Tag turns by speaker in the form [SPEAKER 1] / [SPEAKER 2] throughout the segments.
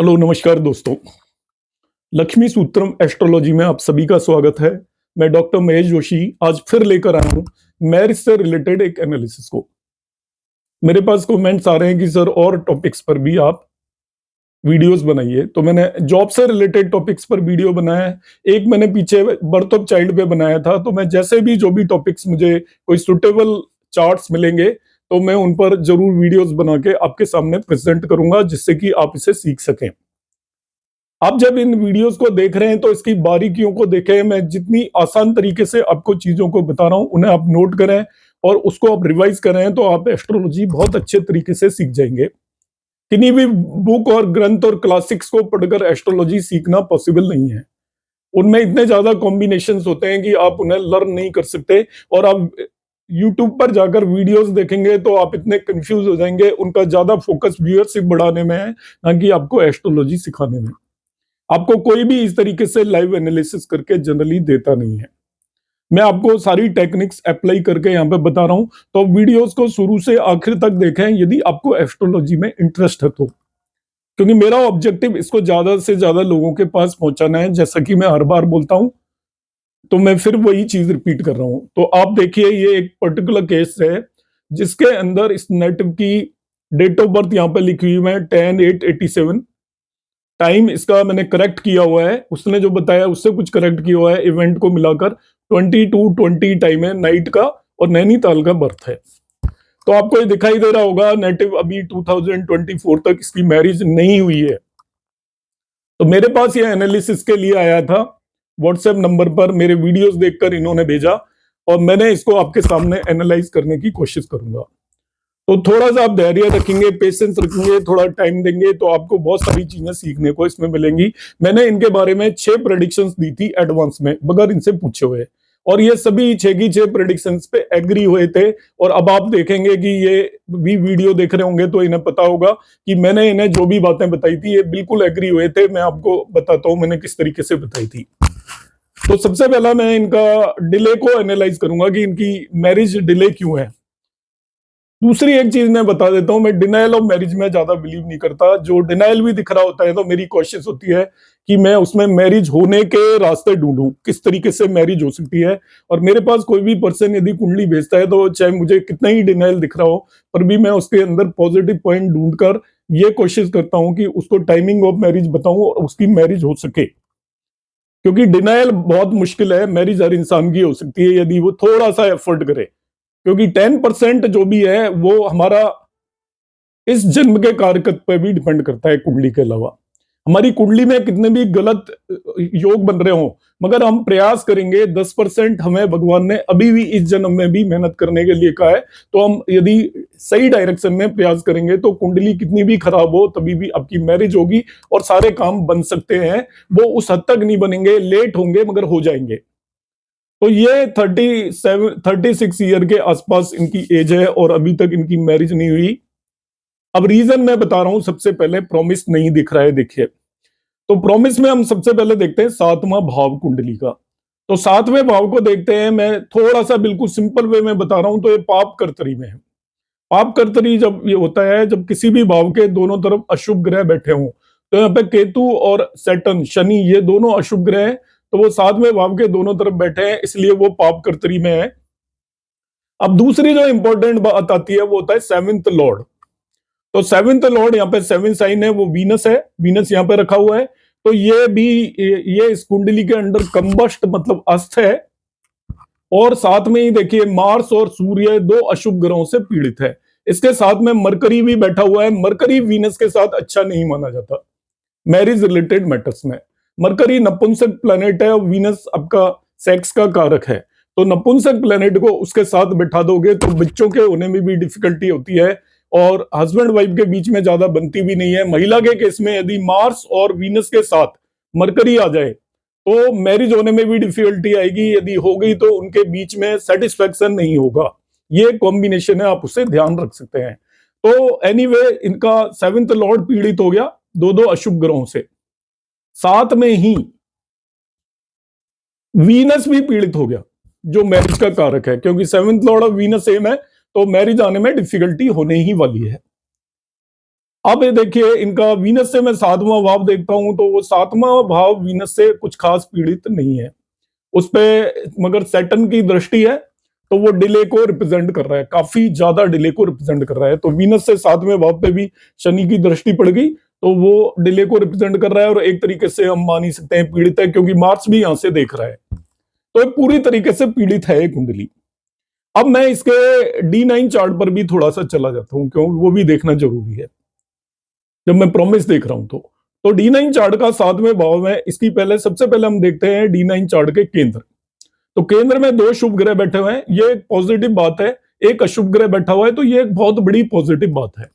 [SPEAKER 1] Hello नमस्कार दोस्तों। Lakshmi सूत्रम astrology में आप सभी का स्वागत है। मैं डॉक्टर महेश जोशी आज फिर लेकर आया हूं मैरिज से रिलेटेड एक एनालिसिस को। मेरे पास कमेंट्स आ रहे हैं कि सर और टॉपिक्स पर भी आप वीडियोस बनाइए, तो मैंने जॉब से रिलेटेड टॉपिक्स पर वीडियो बनाया है। एक मैंने पीछे बर्थ ऑफ चाइल्ड पे बनाया था, तो मैं जैसे भी जो भी टॉपिक्स मुझे कोई सुटेबल चार्ट्स मिलेंगे तो मैं उन पर जरूर वीडियोस बना के आपके सामने प्रेजेंट करूंगा, जिससे कि आप इसे सीख सकें। आप जब इन वीडियोस को देख रहे हैं तो इसकी बारीकियों को देखें। मैं जितनी आसान तरीके से आपको चीजों को बता रहा हूं उन्हें आप नोट करें और उसको आप रिवाइज करें, तो आप एस्ट्रोलॉजी बहुत अच्छे तरीके से सीख जाएंगे। किन्हीं भी बुक और ग्रंथ और क्लासिक्स को पढ़कर एस्ट्रोलॉजी सीखना पॉसिबल नहीं है। उनमें इतने ज्यादा कॉम्बिनेशंस होते हैं कि आप उन्हें लर्न नहीं कर सकते। और आप यूट्यूब पर जाकर वीडियोस देखेंगे तो आप इतने कंफ्यूज हो जाएंगे। उनका ज्यादा फोकस व्यूअरशिप बढ़ाने में है, ना कि आपको एस्ट्रोलॉजी सिखाने में। आपको कोई भी इस तरीके से लाइव एनालिसिस करके जनरली देता नहीं है। मैं आपको सारी टेक्निक्स अप्लाई करके यहाँ पे बता रहा हूं, तो वीडियोस को शुरू से आखिर तक देखें यदि आपको एस्ट्रोलॉजी में इंटरेस्ट है तो। क्योंकि मेरा ऑब्जेक्टिव इसको ज्यादा से ज्यादा लोगों के पास पहुंचाना है, जैसा कि मैं हर बार बोलता हूं, तो मैं फिर वही चीज रिपीट कर रहा हूं। तो आप देखिए, ये एक पर्टिकुलर केस है जिसके अंदर इस नेटिव की डेट ऑफ बर्थ यहाँ पे लिखी हुई है 10/8/87। टाइम इसका मैंने करेक्ट किया हुआ है, उसने जो बताया उससे कुछ करेक्ट किया हुआ है। इवेंट को मिलाकर 22:20 टाइम है नाइट का, और नैनीताल का बर्थ है। तो आपको ये दिखाई दे रहा होगा नेटिव अभी 2024 तक इसकी मैरिज नहीं हुई है। तो मेरे पास ये एनालिसिस के लिए आया था, व्हाट्सएप नंबर पर मेरे वीडियोस देखकर इन्होंने भेजा, और मैंने इसको आपके सामने एनालाइज करने की कोशिश करूंगा। तो थोड़ा सा आप धैर्य रखेंगे, पेशेंस रखेंगे, थोड़ा टाइम देंगे तो आपको बहुत सारी चीजें सीखने को इसमें मिलेंगी। मैंने इनके बारे में 6 प्रेडिक्शंस दी थी एडवांस में, बगैर इनसे पूछे हुए, और ये सभी 6 की 6 प्रेडिक्शंस पे एग्री हुए थे। और अब आप देखेंगे कि ये भी वीडियो देख रहे होंगे तो इन्हें पता होगा कि मैंने इन्हें जो भी बातें बताई थी ये बिल्कुल एग्री हुए थे। मैं आपको बताता हूं मैंने किस तरीके से बताई थी। तो सबसे पहला मैं इनका डिले को एनालाइज करूंगा कि इनकी मैरिज डिले क्यों है। दूसरी एक चीज मैं बता देता हूं, मैं डिनायल ऑफ मैरिज में ज्यादा बिलीव नहीं करता। जो डिनायल भी दिख रहा होता है तो मेरी कोशिश होती है कि मैं उसमें मैरिज होने के रास्ते ढूंढूं, किस तरीके से मैरिज हो सकती है। और मेरे पास कोई भी पर्सन यदि कुंडली भेजता है तो चाहे मुझे कितना ही डिनायल दिख रहा हो, पर भी मैं उसके अंदर पॉजिटिव पॉइंट ढूंढकर ये कोशिश करता हूं कि उसको टाइमिंग ऑफ मैरिज बताऊं और उसकी मैरिज हो सके। क्योंकि डिनायल बहुत मुश्किल है, मैरिज हर इंसान की हो सकती है यदि वो थोड़ा सा एफर्ट करे। क्योंकि 10% जो भी है वो हमारा इस जन्म के कारकत पर भी डिपेंड करता है। कुंडली के अलावा हमारी कुंडली में कितने भी गलत योग बन रहे हो, मगर हम प्रयास करेंगे। 10% हमें भगवान ने अभी भी इस जन्म में भी मेहनत करने के लिए कहा है। तो हम यदि सही डायरेक्शन में प्रयास करेंगे तो कुंडली कितनी भी खराब हो तभी भी आपकी मैरिज होगी और सारे काम बन सकते हैं। वो उस हद तक नहीं बनेंगे, लेट होंगे, मगर हो जाएंगे। तो ये 36 ईयर के आसपास इनकी एज है और अभी तक इनकी मैरिज नहीं हुई। अब रीजन मैं बता रहा हूं। सबसे पहले प्रॉमिस नहीं दिख रहा है, देखिए। तो प्रॉमिस में हम सबसे पहले देखते हैं 7वां भाव कुंडली का। तो 7वें भाव को देखते हैं। मैं थोड़ा सा बिल्कुल सिंपल वे में बता रहा हूं। तो ये पाप कर्तरी में है। पाप कर्तरी जब ये होता है जब किसी भी भाव के दोनों तरफ अशुभ ग्रह बैठे हों। तो यहाँ पे केतु और सैटर्न शनि ये दोनों अशुभ ग्रह हैं। तो वो 7वें भाव के दोनों तरफ बैठे हैं, इसलिए वो पाप कर्तरी में है। अब दूसरी जो इंपॉर्टेंट बात आती है वो होता है 7th लॉर्ड। तो 7th लॉर्ड यहाँ पे 7 साइन है, वो वीनस है। वीनस यहाँ पे रखा हुआ है। तो ये भी ये इस कुंडली के अंदर कंबस्ट मतलब अस्त है। और साथ में ही देखिए मार्स और सूर्य दो अशुभ ग्रहों से पीड़ित है। इसके साथ में मरकरी भी बैठा हुआ है। मरकरी वीनस के साथ अच्छा नहीं माना जाता मैरिज रिलेटेड मैटर्स में। मरकरी नपुंसक प्लेनेट है और वीनस आपका सेक्स का कारक है। तो नपुंसक प्लेनेट को उसके साथ बैठा दोगे तो बच्चों के होने में भी डिफिकल्टी होती है, और हस्बैंड वाइफ के बीच में ज्यादा बनती भी नहीं है। महिला के केस में यदि मार्स और वीनस के साथ मरकरी आ जाए तो मैरिज होने में भी डिफिकल्टी आएगी। यदि हो गई तो उनके बीच में सेटिस्फेक्शन नहीं होगा। ये कॉम्बिनेशन है, आप उसे ध्यान रख सकते हैं। तो एनीवे इनका 7th लॉर्ड पीड़ित हो गया दो दो अशुभ ग्रहों से। साथ में ही वीनस भी पीड़ित हो गया जो मैरिज का कारक है, क्योंकि 7th Lord of Venus same है। तो मैरिज आने में डिफिकल्टी होने ही वाली है। अब ये देखिए, इनका वीनस से मैं सातवां भाव देखता हूं तो वो सातवां भाव वीनस से कुछ खास पीड़ित नहीं है उस पे, मगर सैटर्न की दृष्टि है तो वो डिले को रिप्रेजेंट कर रहा है, काफी ज्यादा डिले को रिप्रेजेंट कर रहा है। तो वीनस से सातवें भाव पे भी शनि की दृष्टि पड़ गई तो वो डिले को रिप्रेजेंट कर रहा है, और एक तरीके से हम मान ही सकते हैं पीड़ित है, क्योंकि मार्स भी यहां से देख रहा है, तो ये पूरी तरीके से पीड़ित है ये कुंडली। अब मैं इसके D9 चार्ट पर भी थोड़ा सा चला जाता हूं, क्यों वो भी देखना जरूरी है जब मैं प्रॉमिस देख रहा हूं। तो D9 चार्ट का सातवें भाव में इसकी पहले, सबसे पहले हम देखते हैं D9 चार्ट के केंद्र। तो केंद्र में दो शुभ ग्रह बैठे हुए हैं, ये एक पॉजिटिव बात है। एक अशुभ ग्रह बैठा हुआ है, तो ये एक बहुत बड़ी पॉजिटिव बात है।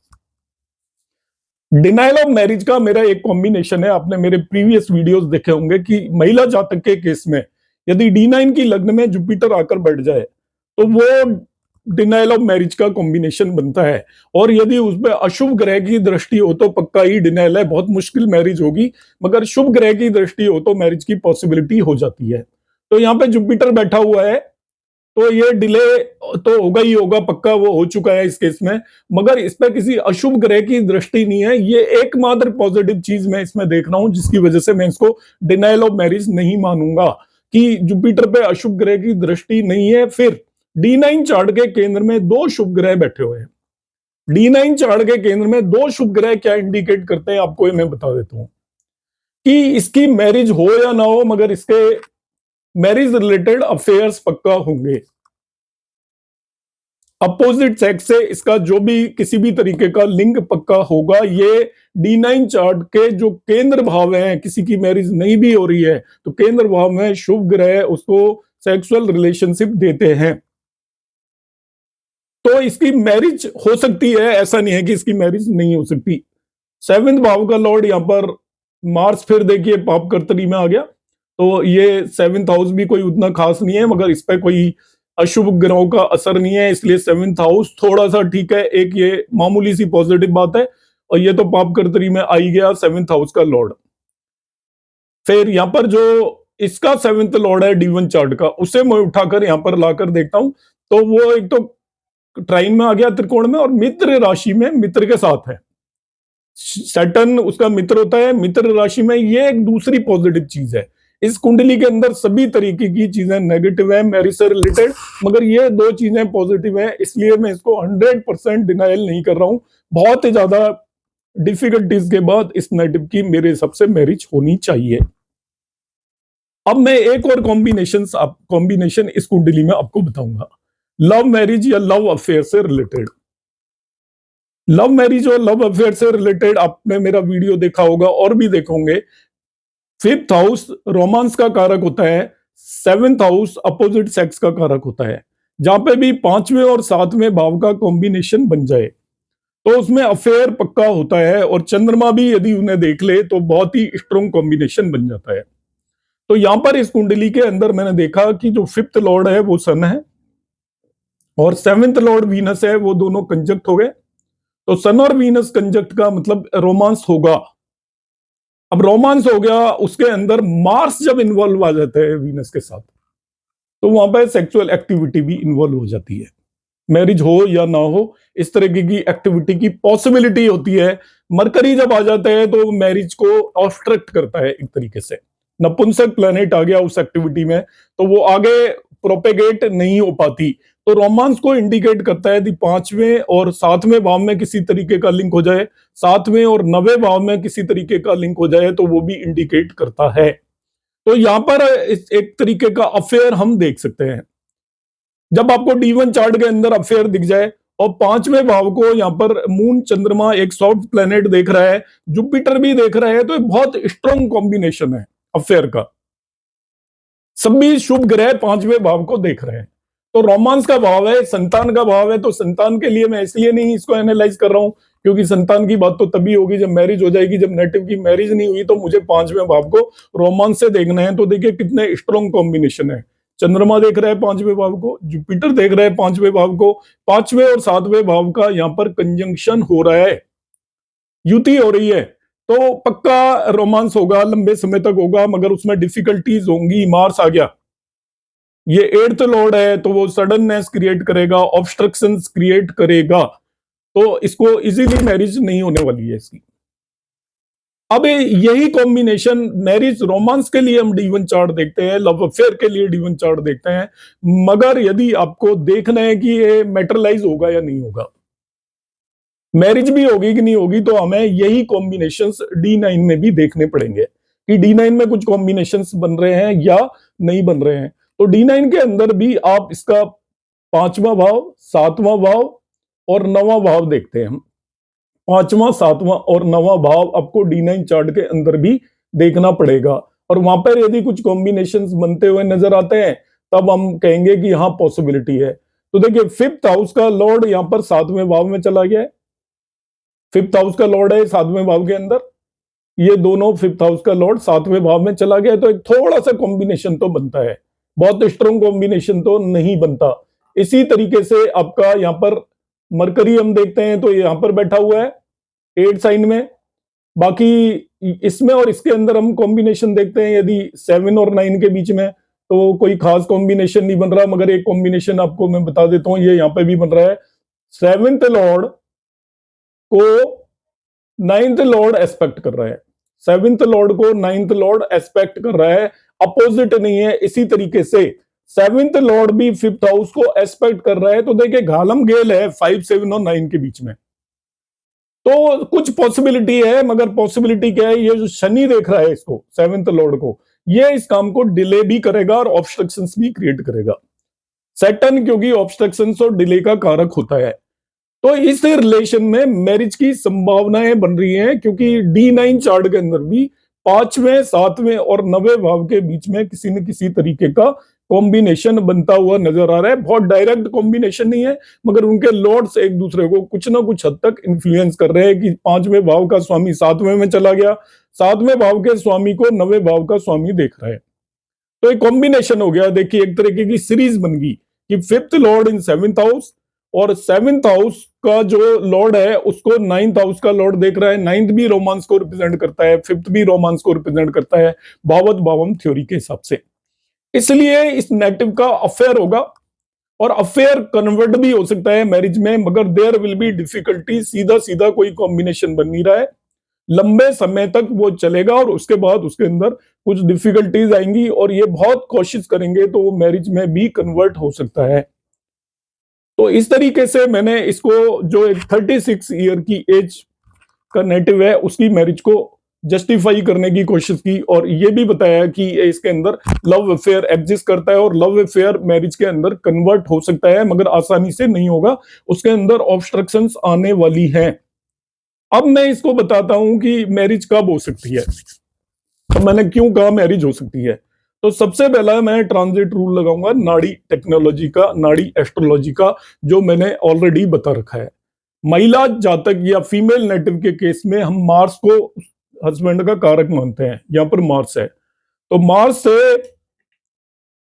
[SPEAKER 1] डिनाइल ऑफ मैरिज का मेरा एक कॉम्बिनेशन है, आपने मेरे प्रीवियस वीडियोस देखे होंगे कि महिला जातक के केस में यदि D9 की लग्न में जुपिटर आकर बैठ जाए तो वो डिनाइल ऑफ मैरिज का कॉम्बिनेशन बनता है, और यदि उस पर अशुभ ग्रह की दृष्टि हो तो पक्का ही डिनाइल है, बहुत मुश्किल मैरिज होगी। मगर शुभ ग्रह की दृष्टि हो तो मैरिज की पॉसिबिलिटी हो जाती है। तो यहाँ पे जुपिटर बैठा हुआ है तो ये डिले तो होगा ही होगा, पक्का वो हो चुका है इस केस में। मगर इस पे किसी अशुभ ग्रह की दृष्टि नहीं है, ये एकमात्र पॉजिटिव चीज मैं इसमें देख रहा हूं, जिसकी वजह से मैं इसको डिनाइल ऑफ मैरिज नहीं मानूंगा कि जुपिटर पे अशुभ ग्रह की दृष्टि नहीं है। फिर D9 चार्ट के केंद्र में दो शुभ ग्रह बैठे हुए हैं। D9 चार्ट के केंद्र में दो शुभ ग्रह क्या इंडिकेट करते हैं आपको, ये मैं बता देता हूं कि इसकी मैरिज हो या ना हो, मगर इसके मैरिज रिलेटेड अफेयर्स पक्का होंगे। अपोजिट सेक्स से इसका जो भी किसी भी तरीके का लिंक पक्का होगा। ये D9 चार्ट के जो केंद्र भाव हैं, किसी की मैरिज नहीं भी हो रही है तो केंद्र भाव में शुभ ग्रह उसको सेक्सुअल रिलेशनशिप देते हैं, तो इसकी मैरिज हो सकती है, ऐसा नहीं है कि इसकी मैरिज नहीं हो सकती। सेवेंथ भाव का लॉर्ड यहाँ पर मार्स, फिर देखिए पाप कर्तरी में आ गया, तो ये सेवेंथ हाउस भी कोई उतना खास नहीं है, मगर इस पर कोई अशुभ ग्रहों का असर नहीं है, इसलिए सेवेंथ हाउस थोड़ा सा ठीक है, एक ये मामूली सी पॉजिटिव बात है। और ये तो पाप कर्तरी में आ ही गया सेवेंथ हाउस का लॉर्ड। फिर यहाँ पर जो इसका सेवेंथ लॉर्ड है D1 चार्ट का, उसे मैं उठाकर यहाँ पर लाकर देखता हूं, तो वो एक तो ट्राइन में आ गया त्रिकोण में, और मित्र राशि में मित्र के साथ है। सैटर्न उसका मित्र होता है, मित्र राशि में, ये एक दूसरी पॉजिटिव चीज है। इस कुंडली के अंदर सभी तरीके की चीजें नेगेटिव है मैरिज से रिलेटेड, मगर ये दो चीजें पॉजिटिव है, इसलिए मैं इसको 100% डिनाइल नहीं कर रहा हूं। बहुत ही ज्यादा डिफिकल्टीज के बाद इस नेटिव की मेरे हिसाब से मैरिज होनी चाहिए। अब मैं एक और कॉम्बिनेशन इस कुंडली में आपको बताऊंगा, लव मैरिज या लव अफेयर से रिलेटेड। लव मैरिज और लव अफेयर से रिलेटेड आपने मेरा वीडियो देखा होगा और भी देखोगे। फिफ्थ हाउस रोमांस का कारक होता है, सेवेंथ हाउस अपोजिट सेक्स का कारक होता है। जहां पे भी पांचवें और सातवें भाव का कॉम्बिनेशन बन जाए तो उसमें अफेयर पक्का होता है, और चंद्रमा भी यदि उन्हें देख ले तो बहुत ही स्ट्रॉन्ग कॉम्बिनेशन बन जाता है। तो यहां पर इस कुंडली के अंदर मैंने देखा कि जो फिफ्थ लॉर्ड है वो सन है, और सेवेंथ लॉर्ड वीनस है, वो दोनों कंजक्ट हो गए। तो सन और वीनस कंजक्ट का मतलब रोमांस होगा। अब रोमांस हो गया, उसके अंदर मार्स जब इन्वॉल्व आ जाता है वीनस के साथ, तो वहां पर सेक्सुअल एक्टिविटी भी इन्वॉल्व हो जाती है। मैरिज हो या ना हो, इस तरह की एक्टिविटी की पॉसिबिलिटी होती है। मरकरी जब आ जाता है तो मैरिज को ऑब्स्ट्रक्ट करता है एक तरीके से। नपुंसक प्लेनेट आ गया उस एक्टिविटी में, तो वो आगे प्रोपेगेट नहीं हो पाती। तो रोमांस को इंडिकेट करता है यदि पांचवें और सातवें भाव में किसी तरीके का लिंक हो जाए, सातवें और नवें भाव में किसी तरीके का लिंक हो जाए, तो वो भी इंडिकेट करता है। तो यहाँ पर एक तरीके का अफेयर हम देख सकते हैं। जब आपको D1 चार्ट के अंदर अफेयर दिख जाए और पांचवें भाव को यहाँ पर मून चंद्रमा एक सॉफ्ट प्लेनेट देख रहा है, जुपिटर भी देख रहा है, तो बहुत स्ट्रॉन्ग कॉम्बिनेशन है अफेयर का। सभी शुभ ग्रह पांचवें भाव को देख रहे हैं, तो रोमांस का भाव है, संतान का भाव है। तो संतान के लिए मैं इसलिए नहीं इसको एनालाइज कर रहा हूं, क्योंकि संतान की बात तो तभी होगी जब मैरिज हो जाएगी। जब नेटिव की मैरिज नहीं हुई तो मुझे पांचवें भाव को रोमांस से देखना है। तो देखिए कितने स्ट्रॉन्ग कॉम्बिनेशन है। चंद्रमा देख रहा है पांचवें भाव को, जुपिटर देख रहा है पांचवें भाव को, पांचवें और सातवें भाव का यहाँ पर कंजंक्शन हो रहा है, युति हो रही है। तो पक्का रोमांस होगा, लंबे समय तक होगा, मगर उसमें डिफिकल्टीज होंगी। मार्स आ गया, ये एट्थ लॉर्ड है, तो वो सडननेस क्रिएट करेगा, ऑब्स्ट्रक्शंस क्रिएट करेगा। तो इसको इजीली मैरिज नहीं होने वाली है इसकी। अब यही कॉम्बिनेशन मैरिज रोमांस के लिए हम D1 चार्ट देखते हैं, लव अफेयर के लिए D1 चार्ट देखते हैं, मगर यदि आपको देखना है कि ये मैटरलाइज होगा या नहीं होगा, मैरिज भी होगी कि नहीं होगी, तो हमें यही कॉम्बिनेशंस D9 में भी देखने पड़ेंगे कि D9 में कुछ कॉम्बिनेशंस बन रहे हैं या नहीं बन रहे हैं। तो D9 के अंदर भी आप इसका 5वां भाव, 7वां भाव और 9वां भाव देखते हैं हम। 5वां, 7वां और 9वां भाव आपको D9 चार्ट के अंदर भी देखना पड़ेगा, और वहां पर यदि कुछ कॉम्बिनेशंस बनते हुए नजर आते हैं तब हम कहेंगे कि हाँ पॉसिबिलिटी है। तो देखिए, 5th हाउस का लॉर्ड यहां पर 7वें भाव में चला गया है। 5th हाउस का लॉर्ड है 7वें भाव के अंदर, ये दोनों 5th हाउस का लॉर्ड 7वें भाव में चला गया है, तो एक थोड़ा सा कॉम्बिनेशन तो बनता है, बहुत स्ट्रॉन्ग कॉम्बिनेशन तो नहीं बनता। इसी तरीके से आपका यहाँ पर मरकरी हम देखते हैं तो यहाँ पर बैठा हुआ है 8 साइन में। बाकी इसमें और इसके अंदर हम कॉम्बिनेशन देखते हैं, यदि 7 और 9 के बीच में तो कोई खास कॉम्बिनेशन नहीं बन रहा, मगर एक कॉम्बिनेशन आपको मैं बता देता हूं, ये यहाँ पे भी बन रहा है। 7th लॉर्ड को 9th लॉर्ड एस्पेक्ट कर रहा है, 7th लॉर्ड को 9th लॉर्ड एस्पेक्ट कर रहा है, अपोजिट नहीं है। इसी तरीके से 7th लॉर्ड भी 5th हाउस को एस्पेक्ट कर रहा है, तो देखिए घालम गेल है 5, 7 और 9 के बीच में, तो कुछ पॉसिबिलिटी है। मगर पॉसिबिलिटी क्या है, ये जो शनि देख रहा है इसको 7th लॉर्ड को, ये इस काम को डिले भी करेगा और ऑब्स्ट्रक्शंस भी क्रिएट करेगा। सैटर्न क्योंकि ऑब्स्ट्रक्शंस और डिले का कारक होता है, तो इस रिलेशन में मैरिज की संभावनाएं बन रही हैं, क्योंकि D9 चार्ट के अंदर भी 5वें, 7वें और 9वें भाव के बीच में किसी न किसी तरीके का कॉम्बिनेशन बनता हुआ नजर आ रहा है। बहुत डायरेक्ट कॉम्बिनेशन नहीं है, मगर उनके लॉर्ड्स एक दूसरे को कुछ ना कुछ हद तक इन्फ्लुएंस कर रहे हैं कि 5वें भाव का स्वामी 7वें में चला गया, 7वें भाव के स्वामी को 9वें भाव का स्वामी देख रहा है, तो एक कॉम्बिनेशन हो गया। देखिए, एक तरीके की सीरीज बन गई कि 5th लॉर्ड इन 7th हाउस, और 7th हाउस का जो लॉर्ड है उसको 9th हाउस का लॉर्ड देख रहा है। 9th भी रोमांस को रिप्रेजेंट करता है, 5th भी रोमांस को रिप्रेजेंट करता है भावत भावम थ्योरी के हिसाब से। इसलिए इस नेटिव का अफेयर होगा, और अफेयर कन्वर्ट भी हो सकता है मैरिज में, मगर देयर विल बी डिफिकल्टी। सीधा सीधा कोई कॉम्बिनेशन बन नहीं रहा है, लंबे समय तक वो चलेगा और उसके बाद उसके अंदर कुछ डिफिकल्टीज आएंगी, और ये बहुत कोशिश करेंगे तो वो मैरिज में भी कन्वर्ट हो सकता है। तो इस तरीके से मैंने इसको, जो एक 36 ईयर की एज का नेटिव है, उसकी मैरिज को जस्टिफाई करने की कोशिश की, और ये भी बताया कि इसके अंदर लव अफेयर एग्जिस्ट करता है, और लव अफेयर मैरिज के अंदर कन्वर्ट हो सकता है, मगर आसानी से नहीं होगा, उसके अंदर ऑब्स्ट्रक्शंस आने वाली हैं। अब मैं इसको बताता हूं कि मैरिज कब हो सकती है, तो मैंने क्यों कहा मैरिज हो सकती है। तो सबसे पहला मैं ट्रांजिट रूल लगाऊंगा नाड़ी टेक्नोलॉजी का, नाड़ी एस्ट्रोलॉजी का, जो मैंने ऑलरेडी बता रखा है। महिला जातक या फीमेल नेटिव के केस में हम मार्स को हस्बैंड का कारक मानते हैं, यहां पर मार्स है, तो मार्स से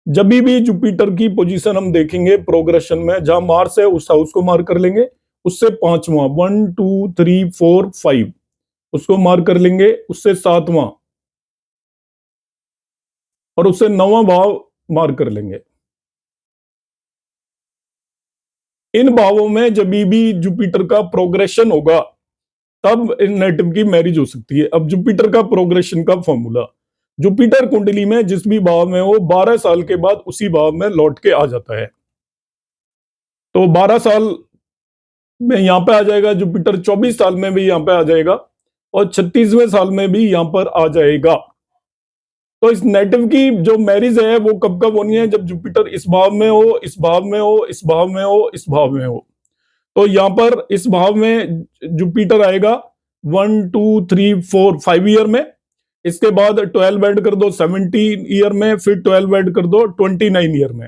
[SPEAKER 1] जब भी जुपिटर की पोजीशन हम देखेंगे प्रोग्रेशन में, जहां मार्स है उस हाउस को मार्क कर लेंगे, उससे 5वां 1 2 3 4 5 उसको मार्क कर लेंगे, उससे 7वां और उससे 9वां भाव मार्क कर लेंगे। इन भावों में जब भी जुपिटर का प्रोग्रेशन होगा तब इन नेटिव की मैरिज हो सकती है। अब जुपिटर का प्रोग्रेशन का फॉर्मूला, जुपिटर कुंडली में जिस भी भाव में हो 12 साल के बाद उसी भाव में लौट के आ जाता है, तो 12 साल में यहां पे आ जाएगा जुपिटर, 24 साल में भी यहां पे आ जाएगा, और 36वें साल में भी यहां पर आ जाएगा। तो इस नेटिव की जो मैरिज है वो कब कब होनी है, जब जुपिटर इस भाव में हो, इस भाव में हो, इस भाव में हो, इस भाव में हो। तो यहां पर इस भाव में जुपिटर आएगा 1 2 3 4 5 ईयर में, इसके बाद 12 ऐड कर दो 17 ईयर में, फिर 12 ऐड कर दो 29 ईयर में,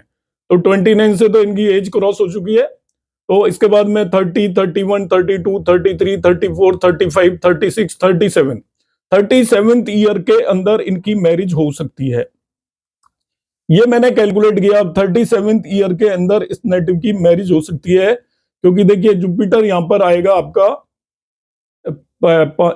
[SPEAKER 1] तो 29 से तो इनकी एज क्रॉस हो चुकी है। तो इसके बाद में 30 31 32 33 34 35 36 37 37th ईयर के अंदर इनकी मैरिज हो सकती है। ये मैंने कैलकुलेट किया, 37th ईयर के अंदर इस नेटिव की मैरिज हो सकती है, क्योंकि देखिए जुपिटर यहां पर आएगा आपका,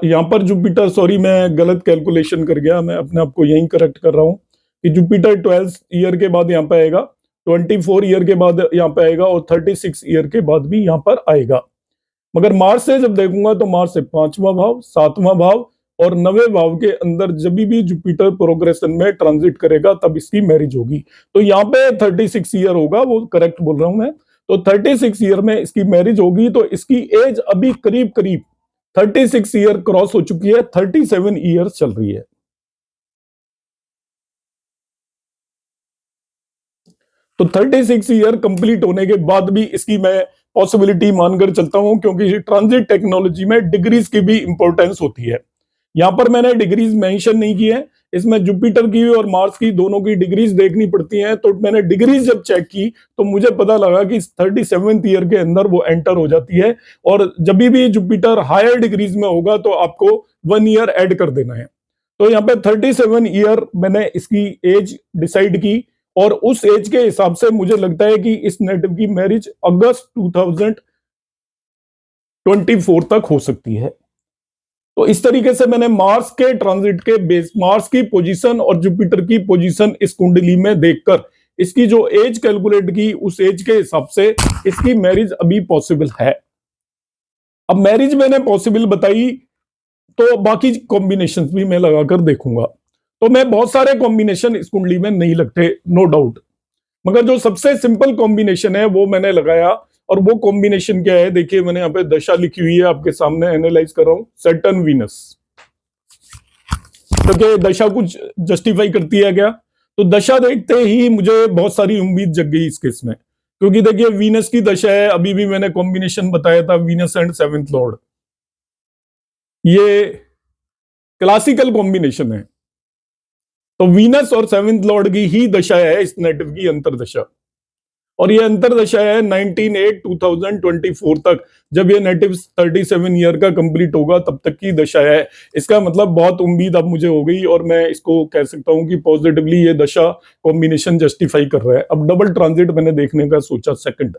[SPEAKER 1] यहां पर जुपिटर, सॉरी मैं गलत कैलकुलेशन कर गया, मैं अपने आप को यहीं करेक्ट कर रहा हूं कि जुपिटर 12 ईयर के बाद यहां पर आएगा, 24 ईयर के बाद यहां पर आएगा, और 36 ईयर के बाद भी यहां पर आएगा। मगर मार्स से जब देखूंगा तो मार्स से 5वां भाव, 7वां भाव और 9वें भाव के अंदर जब भी जुपिटर प्रोग्रेशन में ट्रांजिट करेगा तब इसकी मैरिज होगी। तो यहाँ पे 36 ईयर होगा, वो करेक्ट बोल रहा हूं मैं। तो 36 ईयर में इसकी मैरिज होगी। तो इसकी एज अभी करीब करीब 36 ईयर क्रॉस हो चुकी है, 37 ईयर चल रही है। तो 36 ईयर कंप्लीट होने के बाद भी इसकी मैं पॉसिबिलिटी मानकर चलता हूं, क्योंकि ट्रांजिट टेक्नोलॉजी में डिग्रीज की भी इंपॉर्टेंस होती है। यहां पर मैंने डिग्रीज मेंशन नहीं की है, इसमें जुपिटर की और मार्स की दोनों की डिग्रीज देखनी पड़ती हैं। तो मैंने डिग्रीज जब चेक की तो मुझे पता लगा कि 37th ईयर के अंदर वो एंटर हो जाती है। और जब भी जुपिटर हायर डिग्रीज में होगा तो आपको 1 ईयर ऐड कर देना है। तो यहाँ पे 37 ईयर मैंने इसकी एज डिसाइड की, और उस एज के हिसाब से मुझे लगता है कि इस नेटिव की मैरिज अगस्त 2024 तक हो सकती है। तो इस तरीके से मैंने मार्स के ट्रांजिट के बेस, मार्स की पोजीशन और जुपिटर की पोजीशन इस कुंडली में देखकर इसकी जो एज कैलकुलेट की, उस एज के हिसाब से इसकी मैरिज अभी पॉसिबल है। अब मैरिज मैंने पॉसिबल बताई, तो बाकी कॉम्बिनेशंस भी मैं लगाकर देखूंगा। तो मैं बहुत सारे कॉम्बिनेशन इस कुंडली में नहीं लगते, नो डाउट, मगर जो सबसे सिंपल कॉम्बिनेशन है वो मैंने लगाया। और वो कॉम्बिनेशन क्या है, देखिए मैंने यहाँ पे दशा लिखी हुई है, आपके सामने एनालाइज कर रहा हूं। सैटर्न वीनस, तो क्या दशा कुछ जस्टिफाई करती है क्या? तो दशा देखते ही मुझे बहुत सारी उम्मीद जग गई इस केस में, क्योंकि देखिए वीनस की दशा है, अभी भी मैंने कॉम्बिनेशन बताया था, वीनस एंड 7th लॉर्ड, ये क्लासिकल कॉम्बिनेशन है। तो वीनस और 7th लॉर्ड की ही दशा है इस नेटिव की अंतरदशा, और ये अंतरदशा है 19/8/2024 तक। जब ये नेटिव 37 ईयर का कंप्लीट होगा तब तक की दशा है। इसका मतलब बहुत उम्मीद अब मुझे हो गई, और मैं इसको कह सकता हूं कि पॉजिटिवली ये दशा कॉम्बिनेशन जस्टिफाई कर रहा है। अब डबल ट्रांजिट मैंने देखने का सोचा सेकंड,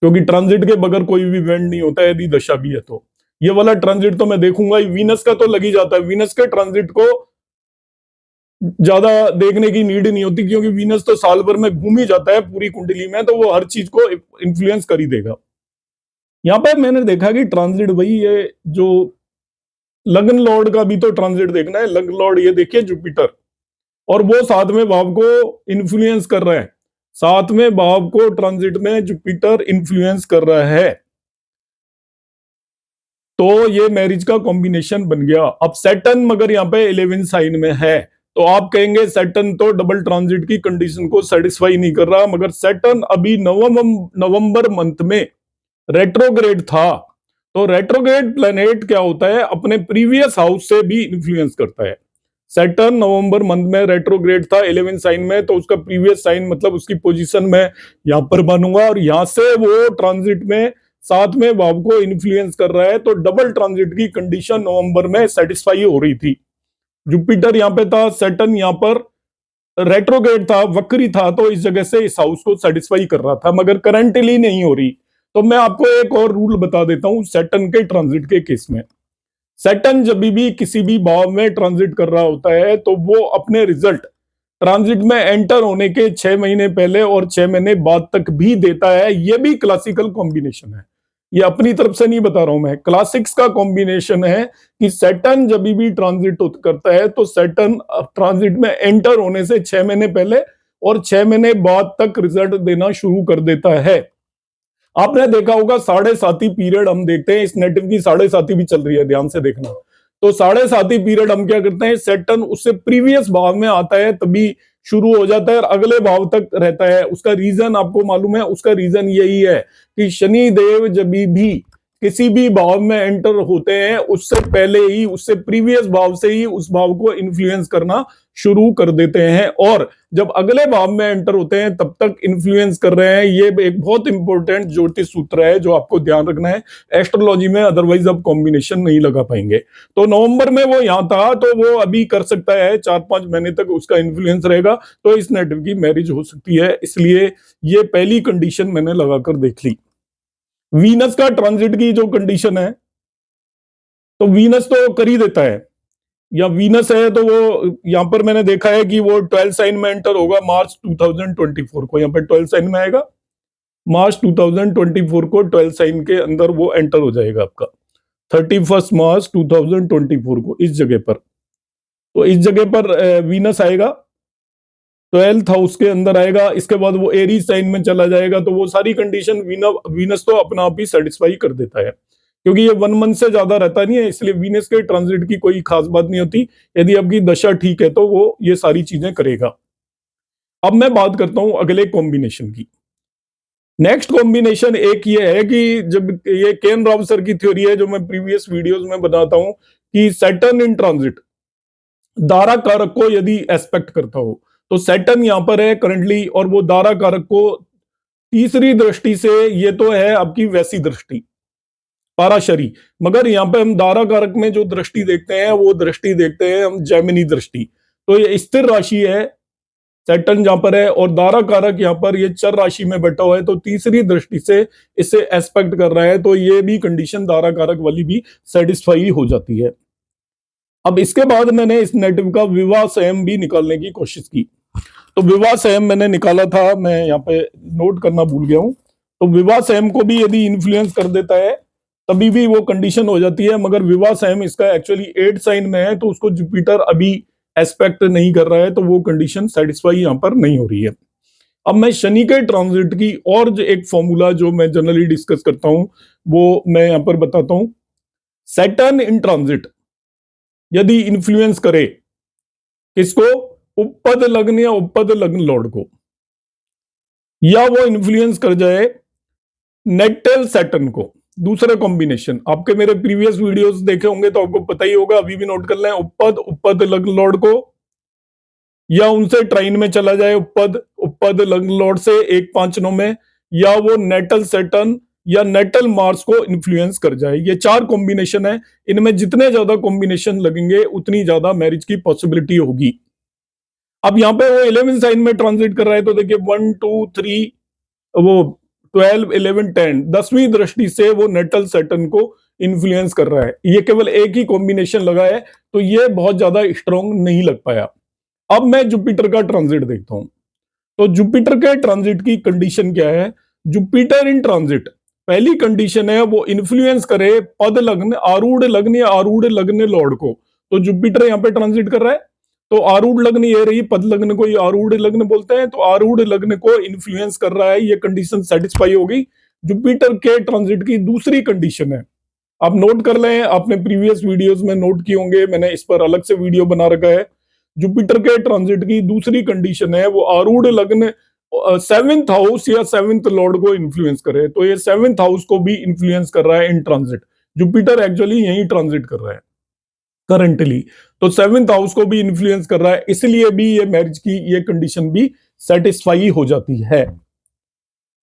[SPEAKER 1] क्योंकि ट्रांजिट के बगैर कोई भी इवेंट नहीं होता है, यदि दशा भी है तो ये वाला ट्रांजिट तो मैं देखूंगा ही। वीनस का तो लग ही जाता है, वीनस के ट्रांजिट को ज्यादा देखने की नीड नहीं होती, क्योंकि वीनस तो साल भर में घूम ही जाता है पूरी कुंडली में, तो वो हर चीज को इन्फ्लुएंस कर ही देगा। यहाँ पे मैंने देखा कि ट्रांजिट वही है जो लग्न लॉर्ड का भी तो ट्रांजिट देखना है। लग्न लॉर्ड ये देखिए जुपिटर, और वो 7वें भाव को इन्फ्लुएंस कर रहा है। 7वें भाव को ट्रांजिट में जुपिटर इन्फ्लुएंस कर रहा है, तो ये मैरिज का कॉम्बिनेशन बन गया। अब सैटर्न मगर यहाँ पे 11 साइन में है, तो आप कहेंगे सैटर्न तो डबल ट्रांजिट की कंडीशन को सेटिस्फाई नहीं कर रहा, मगर सैटर्न अभी नवंबर मंथ में रेट्रोग्रेड था। तो रेट्रोग्रेड प्लैनेट क्या होता है, अपने प्रीवियस हाउस से भी इन्फ्लुएंस करता है। सैटर्न नवंबर मंथ में रेट्रोग्रेड था 11 साइन में, तो उसका प्रीवियस साइन मतलब उसकी पोजीशन में यहां पर मानूंगा, और यहां से वो ट्रांजिट में 7वें भाव को इन्फ्लुएंस कर रहा है। तो डबल ट्रांजिट की कंडीशन नवंबर में सेटिस्फाई हो रही थी। जुपिटर यहाँ पे था, सैटर्न यहाँ पर रेट्रोग्रेड था, वक्री था, तो इस जगह से इस हाउस को सेटिस्फाई कर रहा था, मगर करंटली नहीं हो रही। तो मैं आपको एक और रूल बता देता हूं सैटर्न के ट्रांजिट के केस में। सैटर्न जब भी किसी भी भाव में ट्रांजिट कर रहा होता है तो वो अपने रिजल्ट ट्रांजिट में एंटर होने के 6 महीने पहले और 6 महीने बाद तक भी देता है। ये भी क्लासिकल कॉम्बिनेशन है, ये अपनी तरफ से नहीं बता रहा हूं मैं, क्लासिक्स का कॉम्बिनेशन है कि सैटर्न जब भी ट्रांजिट करता है तो सैटर्न ट्रांजिट में एंटर होने से 6 महीने पहले और 6 महीने बाद तक रिजल्ट देना शुरू कर देता है। आपने देखा होगा 7.5 पीरियड हम देखते हैं, इस नेटिव की 7.5 भी चल रही है, ध्यान से देखना। तो 7.5 पीरियड हम क्या करते हैं, सैटर्न उससे प्रीवियस भाव में आता है तभी शुरू हो जाता है और अगले भाव तक रहता है। उसका रीजन आपको मालूम है, उसका रीजन यही है कि शनि देव जब भी किसी भी भाव में एंटर होते हैं उससे पहले ही, उससे प्रीवियस भाव से ही उस भाव को इन्फ्लुएंस करना शुरू कर देते हैं, और जब अगले भाव में एंटर होते हैं तब तक इन्फ्लुएंस कर रहे हैं। ये एक बहुत इंपॉर्टेंट ज्योतिष सूत्र है जो आपको ध्यान रखना है एस्ट्रोलॉजी में, अदरवाइज आप कॉम्बिनेशन नहीं लगा पाएंगे। तो नवंबर में वो यहां था, तो वो अभी कर सकता है, 4-5 महीने तक उसका इन्फ्लुएंस रहेगा, तो इस नेटिव की मैरिज हो सकती है। इसलिए ये पहली कंडीशन मैंने लगाकर देख ली। वीनस का ट्रांजिट की जो कंडीशन है, तो वीनस तो कर ही देता है, या वीनस है तो वो यहां पर मैंने देखा है कि वो 12 साइन में एंटर होगा मार्च 2024 को, यहां पर 12 साइन में आएगा। मार्च 2024 को 12 साइन के अंदर वो एंटर हो जाएगा आपका 31 मार्च 2024 को इस जगह पर। तो इस जगह पर वीनस आएगा, 12th हाउस के अंदर आएगा, इसके बाद वो एरीज साइन में चला जाएगा। तो वो सारी कंडीशन वीनस तो अपना आप ही सेटिस्फाई कर देता है, क्योंकि ये 1 मंथ से ज्यादा रहता नहीं है, इसलिए वीनस के ट्रांजिट की कोई खास बात नहीं होती। यदि आपकी दशा ठीक है तो वो ये सारी चीजें करेगा। अब मैं बात करता हूं अगले कॉम्बिनेशन की। नेक्स्ट कॉम्बिनेशन एक ये है कि जब ये केन राव सर की थ्योरी है, जो मैं प्रीवियस वीडियोस में बताता हूं, कि सैटर्न इन ट्रांजिट दारा कारक को यदि एस्पेक्ट करता हो, तो सैटर्न यहां पर है करंटली, और वो दारा कारक को तीसरी दृष्टि से, ये तो है आपकी वैसी दृष्टि पाराशरी, मगर यहाँ पे हम दारा कारक में जो दृष्टि देखते हैं वो दृष्टि देखते हैं हम जैमिनी दृष्टि। तो ये स्थिर राशि है सैटर्न जहां पर है, और दारा कारक यहाँ पर ये चर राशि में बैठा हुआ है, तो तीसरी दृष्टि से इसे एस्पेक्ट कर रहा है, तो ये भी कंडीशन दारा कारक वाली भी सेटिस्फाई हो जाती है। अब इसके बाद मैंने इस नेटिव का विवाह संयम भी निकालने की कोशिश की। तो विवाह संयम मैंने निकाला था, मैं यहाँ पे नोट करना भूल गया हूं। तो विवाह संयम को भी यदि इन्फ्लुएंस कर देता है तभी भी वो कंडीशन हो जाती है, मगर विवाह संयम इसका एक्चुअली 8 साइन में है, तो उसको जुपिटर अभी एस्पेक्ट नहीं कर रहा है, तो वो कंडीशन सेटिस्फाई यहाँ पर नहीं हो रही है। अब मैं शनि के ट्रांजिट की और जो एक फॉर्मूला जो मैं जनरली डिस्कस करता हूं वो मैं यहाँ पर बताता हूं। सैटर्न इन ट्रांजिट यदि इन्फ्लुएंस करे किसको, उपपद लग्न या उपपद लग्न लॉर्ड को, या वो इन्फ्लुएंस कर जाए नेटल सैटर्न को। दूसरा कॉम्बिनेशन आपके मेरे प्रीवियस वीडियोस देखे होंगे तो आपको पता ही होगा, अभी भी नोट कर लें, उपपद लग्न लॉर्ड को, या उनसे ट्राइन में चला जाए उपपद लग्न लॉर्ड से 1-5-9 में, या वो नेटल सैटर्न या नेटल मार्स को इन्फ्लुएंस कर जाए। ये 4 कॉम्बिनेशन है, इनमें जितने ज्यादा कॉम्बिनेशन लगेंगे उतनी ज्यादा मैरिज की पॉसिबिलिटी होगी। अब यहाँ पे वो 11 साइन में ट्रांजिट कर रहा है, तो देखिए 1 2 3 वो 12 11 10 10वीं दृष्टि से वो नेटल सैटर्न को इन्फ्लुएंस कर रहा है। ये केवल एक ही कॉम्बिनेशन लगा है, तो ये बहुत ज्यादा स्ट्रॉन्ग नहीं लग पाया। अब मैं जुपिटर का ट्रांजिट देखता हूं। तो जुपिटर के ट्रांजिट की कंडीशन क्या है। जुपिटर इन ट्रांजिट पहली कंडीशन है वो इन्फ्लुएंस करे पद लग्न, आरूढ़ लग्न या आरूढ़ लग्न लॉर्ड को। तो जुपिटर यहाँ पे ट्रांजिट कर रहा है, तो आरूढ़ लग्न ये रही, पद लग्न को ये आरूढ़ लग्न बोलते हैं, तो आरूढ़ लग्न को इन्फ्लुएंस कर रहा है, ये कंडीशन सेटिस्फाई होगी। जुपिटर के ट्रांजिट की दूसरी कंडीशन है, आप नोट कर लें, आपने प्रीवियस वीडियोस में नोट किए होंगे, मैंने इस पर अलग से वीडियो बना रखा है। जुपिटर के ट्रांजिट की दूसरी कंडीशन है वो आरूढ़ लग्न 7th हाउस या 7th लॉर्ड को इन्फ्लुएंस करे। तो ये 7th हाउस को भी इन्फ्लुएंस कर रहा है इन ट्रांजिट। जुपिटर एक्चुअली यही ट्रांजिट कर रहा है करंटली, तो 7th हाउस को भी इन्फ्लुएंस कर रहा है, इसलिए भी ये मैरिज की ये कंडीशन भी सेटिस्फाई हो जाती है।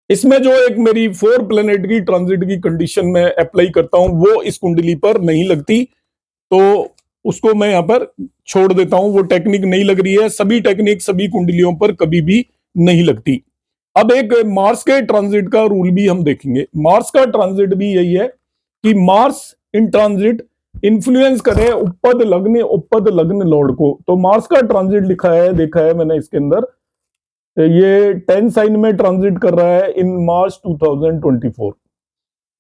[SPEAKER 1] इसमें जो एक मेरी 4 प्लेनेट की ट्रांजिट की कंडीशन में अप्लाई करता हूं वो इस कुंडली पर नहीं लगती, तो उसको मैं यहां पर छोड़ देता हूं, वो टेक्निक नहीं लग रही है। सभी टेक्निक सभी कुंडलियों पर कभी भी नहीं लगती। अब एक मार्स के ट्रांजिट का रूल भी हम देखेंगे। मार्स का ट्रांजिट भी यही है कि मार्स इन ट्रांजिट इन्फ्लुएंस करे उपपद लग्न लॉर्ड को। तो मार्स का ट्रांजिट लिखा है, देखा है मैंने इसके अंदर, ये 10 साइन में ट्रांजिट कर रहा है इन मार्च 2024।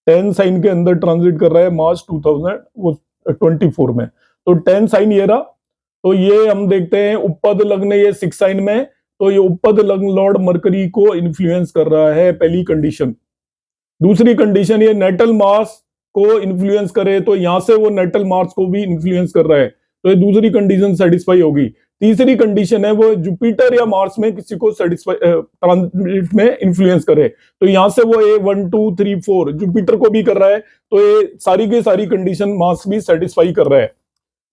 [SPEAKER 1] 10 साइन के अंदर ट्रांजिट कर रहा है मार्च 2024 में। तो 10 साइन ये रहा, तो ये हम देखते हैं उपपद लग्न ये 6 साइन में, तो ये उपपद लग्न लॉर्ड मरकरी को इन्फ्लुएंस कर रहा है, पहली कंडीशन। दूसरी कंडीशन ये नेटल मार्स को इन्फ्लुएंस करे, तो यहां से वो नेटल मार्स को भी इन्फ्लुएंस कर रहा है, तो ये दूसरी कंडीशन सेटिस्फाई होगी। तीसरी कंडीशन है वो जुपिटर या मार्स में किसी को सेटिस्फाई ट्रांजिट में इन्फ्लुएंस करे, तो यहां से वो 1 2 3 4 जुपिटर को भी कर रहा है, तो ये सारी की सारी कंडीशन मार्स भी सेटिस्फाई कर रहा है।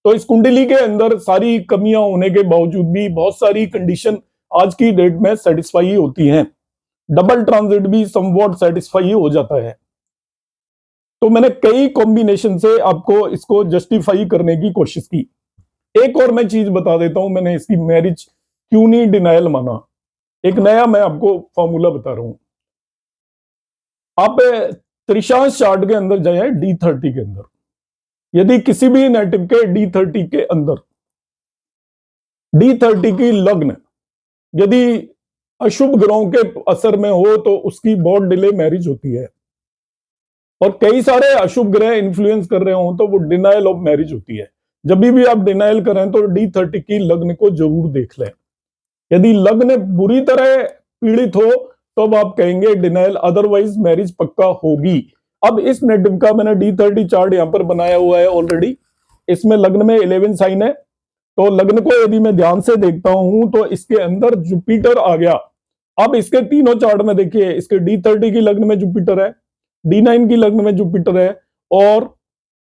[SPEAKER 1] तो इस कुंडली के अंदर सारी कमियां होने के बावजूद भी बहुत सारी कंडीशन आज की डेट में सेटिस्फाई होती हैं। डबल ट्रांजिट भी समवॉट सेटिस्फाई हो जाता है। तो मैंने कई कॉम्बिनेशन से आपको इसको जस्टिफाई करने की कोशिश की। एक और मैं चीज बता देता हूं, मैंने इसकी मैरिज क्यों नहीं डिनायल माना। एक नया मैं आपको फॉर्मूला बता रहा हूं। आप त्रिशांश चार्ट के अंदर जाए D30 के अंदर, यदि किसी भी नेटिव के D30 के अंदर D30 की लग्न यदि अशुभ ग्रहों के असर में हो तो उसकी बहुत डिले मैरिज होती है, और कई सारे अशुभ ग्रह इन्फ्लुएंस कर रहे हो तो वो डिनायल ऑफ मैरिज होती है। जब भी आप डिनायल करें तो D30 की लग्न को जरूर देख लें। यदि लग्न बुरी तरह पीड़ित हो तो अब आप कहेंगे डिनायल, अदरवाइज मैरिज पक्का होगी। अब इस नेटिव का मैंने D30 चार्ट यहां पर बनाया हुआ है ऑलरेडी। इसमें लग्न में 11 साइन है, तो लग्न को यदि मैं ध्यान से देखता हूं तो इसके अंदर जुपिटर आ गया। अब इसके तीनों चार्ट में देखिए, इसके D30 की लग्न में जुपिटर है, D9 की लग्न में जुपिटर है, और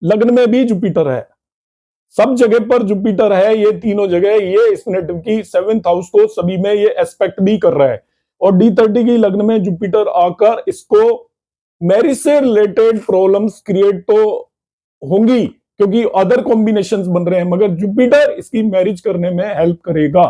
[SPEAKER 1] लग्न में भी जुपिटर है। सब जगह पर जुपिटर है, ये तीनों जगह ये इस नेटिव की 7th हाउस को सभी में ये एस्पेक्ट भी कर रहा है। और D30 की लग्न में जुपिटर आकर इसको मैरिज से रिलेटेड प्रॉब्लम्स क्रिएट तो होंगी, क्योंकि अदर कॉम्बिनेशंस बन रहे हैं, मगर जुपिटर इसकी मैरिज करने में हेल्प करेगा,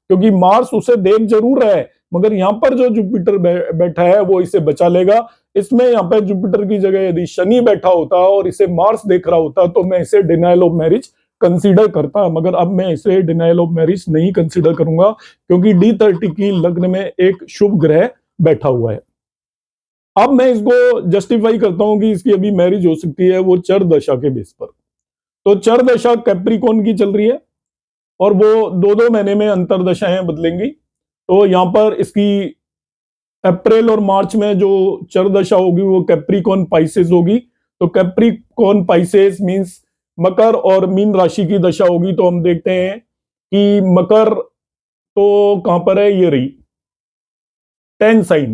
[SPEAKER 1] क्योंकि मार्स उसे देख जरूर रहा है, मगर यहां पर जो जुपिटर बैठा है वो इसे बचा लेगा। इसमें यहाँ पे जुपिटर की जगह यदि शनि बैठा होता और इसे मार्स देख रहा होता तो मैं इसे डिनायल ऑफ मैरिज कंसीडर करता, मगर अब मैं इसे डिनायल ऑफ मैरिज नहीं कंसीडर करूंगा, क्योंकि D30 की लग्न में एक शुभ ग्रह बैठा हुआ है। अब मैं इसको जस्टिफाई करता हूं कि इसकी अभी मैरिज हो सकती है वो चर दशा के बेस पर। तो चर दशा कैप्रिकॉन की चल रही है, और वो 2-2 महीने में अंतर दशाएं बदलेंगी। तो यहां पर इसकी अप्रैल और मार्च में जो चर दशा होगी वो कैप्रिकॉन पाइसेस होगी। तो कैप्रिकॉन पाइसेस मींस मकर और मीन राशि की दशा होगी। तो हम देखते हैं कि मकर तो कहां पर है, ये रही 10 साइन,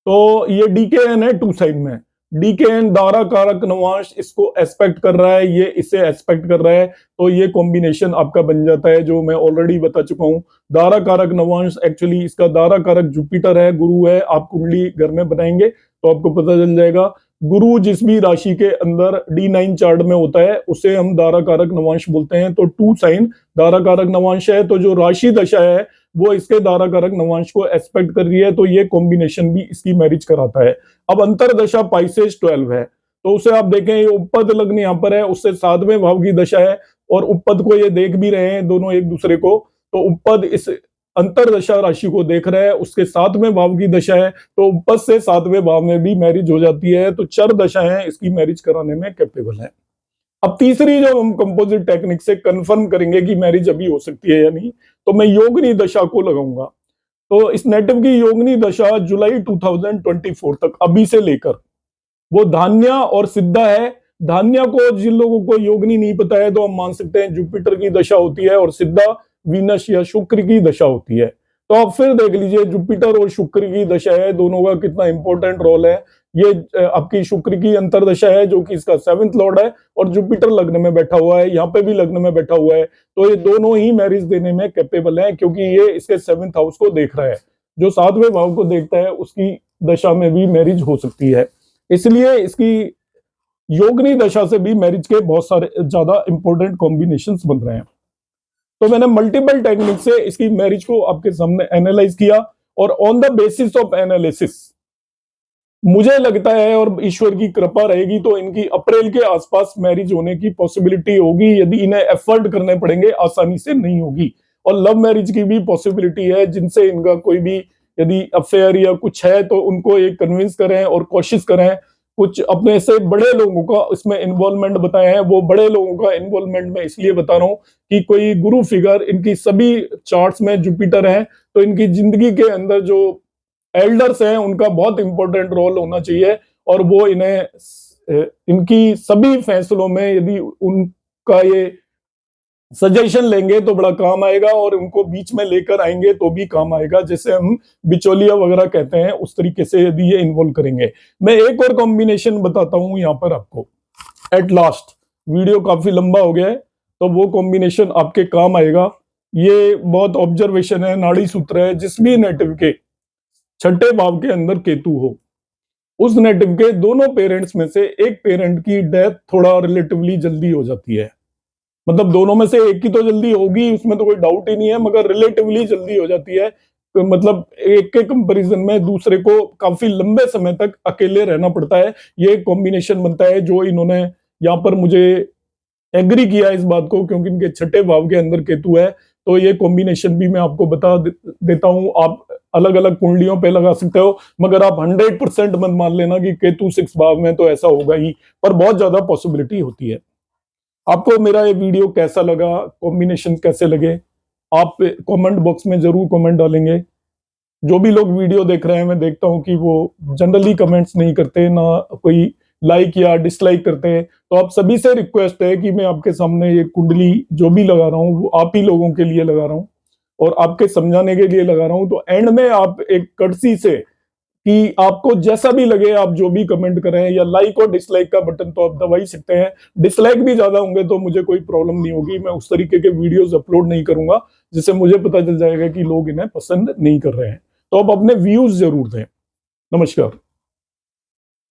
[SPEAKER 1] तो ये DKN है 2 साइन में। DKN दारा कारक नवांश इसको एस्पेक्ट कर रहा है, ये इसे एस्पेक्ट कर रहा है, तो ये कॉम्बिनेशन आपका बन जाता है जो मैं ऑलरेडी बता चुका हूं। दारा कारक नवांश एक्चुअली इसका दारा कारक जुपिटर है, गुरु है। आप कुंडली घर में बनाएंगे तो आपको पता चल जाएगा। गुरु जिस भी राशि के अंदर D9 चार्ट में होता है उसे हम दारा कारक नवांश बोलते हैं। तो 2 साइन दारा कारक नवांश है, तो जो राशि दशा है वो इसके दारा कारक नवांश को एस्पेक्ट कर रही है, तो ये कॉम्बिनेशन भी इसकी मैरिज कराता है। अब अंतर दशा पाइसेस 12 है, तो उसे आप देखें ये उपपद लग्न यहाँ पर है, उससे 7वें भाव की दशा है, और उपपद को ये देख भी रहे हैं दोनों एक दूसरे को। तो उपपद इस अंतर दशा राशि को देख रहा है, उसके 7वें भाव की दशा है, तो उपपद से 7वें भाव में भी मैरिज हो जाती है। तो चर दशा है इसकी मैरिज कराने में कैपेबल है। अब तीसरी जो हम कंपोजिट टेक्निक से कंफर्म करेंगे कि मैरिज अभी हो सकती है या नहीं, तो मैं योगिनी दशा को लगाऊंगा। तो इस नेटिव की योगिनी दशा जुलाई 2024 तक, अभी से लेकर, वो धान्या और सिद्धा है। धान्या को जिन लोगों को योगिनी नहीं पता है तो हम मान सकते हैं जुपिटर की दशा होती है, और सिद्धा वीनस या शुक्र की दशा होती है। तो आप फिर देख लीजिए जुपिटर और शुक्र की दशा है, दोनों का कितना इंपॉर्टेंट रोल है। ये आपकी शुक्र की अंतरदशा है जो कि इसका 7th लॉर्ड है, और जुपिटर लग्न में बैठा हुआ है, यहाँ पे भी लग्न में बैठा हुआ है। तो ये दोनों ही मैरिज देने में कैपेबल है, क्योंकि ये इसके 7th हाउस को देख रहा है। जो 7वें भाव को देखता है उसकी दशा में भी मैरिज हो सकती है, इसलिए इसकी योगिनी दशा से भी मैरिज के बहुत सारे ज्यादा इंपॉर्टेंट कॉम्बिनेशंस बन रहे हैं। तो मैंने मल्टीपल टेक्निक से इसकी मैरिज को आपके सामने एनालाइज किया, और on the basis of analysis मुझे लगता है, और ईश्वर की कृपा रहेगी, तो इनकी अप्रैल के आसपास मैरिज होने की पॉसिबिलिटी होगी। यदि इन्हें एफर्ट करने पड़ेंगे, आसानी से नहीं होगी। और लव मैरिज की भी पॉसिबिलिटी है, जिनसे इनका कोई भी यदि अफेयर या कुछ है तो उनको ये कन्विंस करें और कोशिश करें। कुछ अपने से बड़े लोगों का इसमें इन्वॉल्वमेंट बताया है, वो बड़े लोगों का इन्वॉल्वमेंट मैं इसलिए बता रहा हूँ कि कोई गुरु फिगर, इनकी सभी चार्ट्स में जुपिटर है, तो इनकी जिंदगी के अंदर जो एल्डर्स हैं उनका बहुत इंपॉर्टेंट रोल होना चाहिए, और वो इन्हें इनकी सभी फैसलों में यदि उनका ये सजेशन लेंगे तो बड़ा काम आएगा, और उनको बीच में लेकर आएंगे तो भी काम आएगा, जैसे हम बिचौलिया वगैरह कहते हैं, उस तरीके से यदि ये इन्वॉल्व करेंगे। मैं एक और कॉम्बिनेशन बताता हूं यहाँ पर आपको एट लास्ट। वीडियो काफी लंबा हो गया है, तो वो कॉम्बिनेशन आपके काम आएगा। ये बहुत ऑब्जर्वेशन है, नाड़ी सूत्र है। जिस भी नेटिव के 6ठे भाव के अंदर केतु हो, उस नेटिव के दोनों पेरेंट्स में से एक पेरेंट की डेथ थोड़ा रिलेटिवली जल्दी हो जाती है। मतलब दोनों में से एक की तो जल्दी होगी, उसमें तो कोई डाउट ही नहीं है, मगर रिलेटिवली जल्दी हो जाती है। तो मतलब एक के कंपैरिजन में दूसरे को काफी लंबे समय तक अकेले रहना पड़ता है। ये कॉम्बिनेशन बनता है जो इन्होंने यहाँ पर मुझे एग्री किया इस बात को, क्योंकि इनके 6ठे भाव के अंदर केतु है। तो ये कॉम्बिनेशन भी मैं आपको बता देता हूं। आप अलग अलग कुंडलियों पे लगा सकते हो, मगर आप 100% मत मान लेना कि केतु 6 भाव में तो ऐसा होगा ही, पर बहुत ज्यादा पॉसिबिलिटी होती है। आपको मेरा ये वीडियो कैसा लगा, कॉम्बिनेशन कैसे लगे, आप कमेंट बॉक्स में जरूर कमेंट डालेंगे। जो भी लोग वीडियो देख रहे हैं, मैं देखता हूं कि वो जनरली कमेंट्स नहीं करते, ना कोई लाइक या डिसलाइक करते हैं। तो आप सभी से रिक्वेस्ट है कि मैं आपके सामने ये कुंडली जो भी लगा रहा हूं वो आप ही लोगों के लिए लगा रहा हूं और आपके समझाने के लिए लगा रहा हूं। तो एंड में आप एक कर्टसी से कि आपको जैसा भी लगे आप जो भी कमेंट करें, या लाइक और डिसलाइक का बटन तो आप दबा ही सकते हैं। डिसलाइक भी ज्यादा होंगे तो मुझे कोई प्रॉब्लम नहीं होगी, मैं उस तरीके के वीडियोस अपलोड नहीं करूंगा जिससे मुझे पता चल जाएगा कि लोग इन्हें पसंद नहीं कर रहे हैं। तो आप अपने व्यूज जरूर दें। नमस्कार।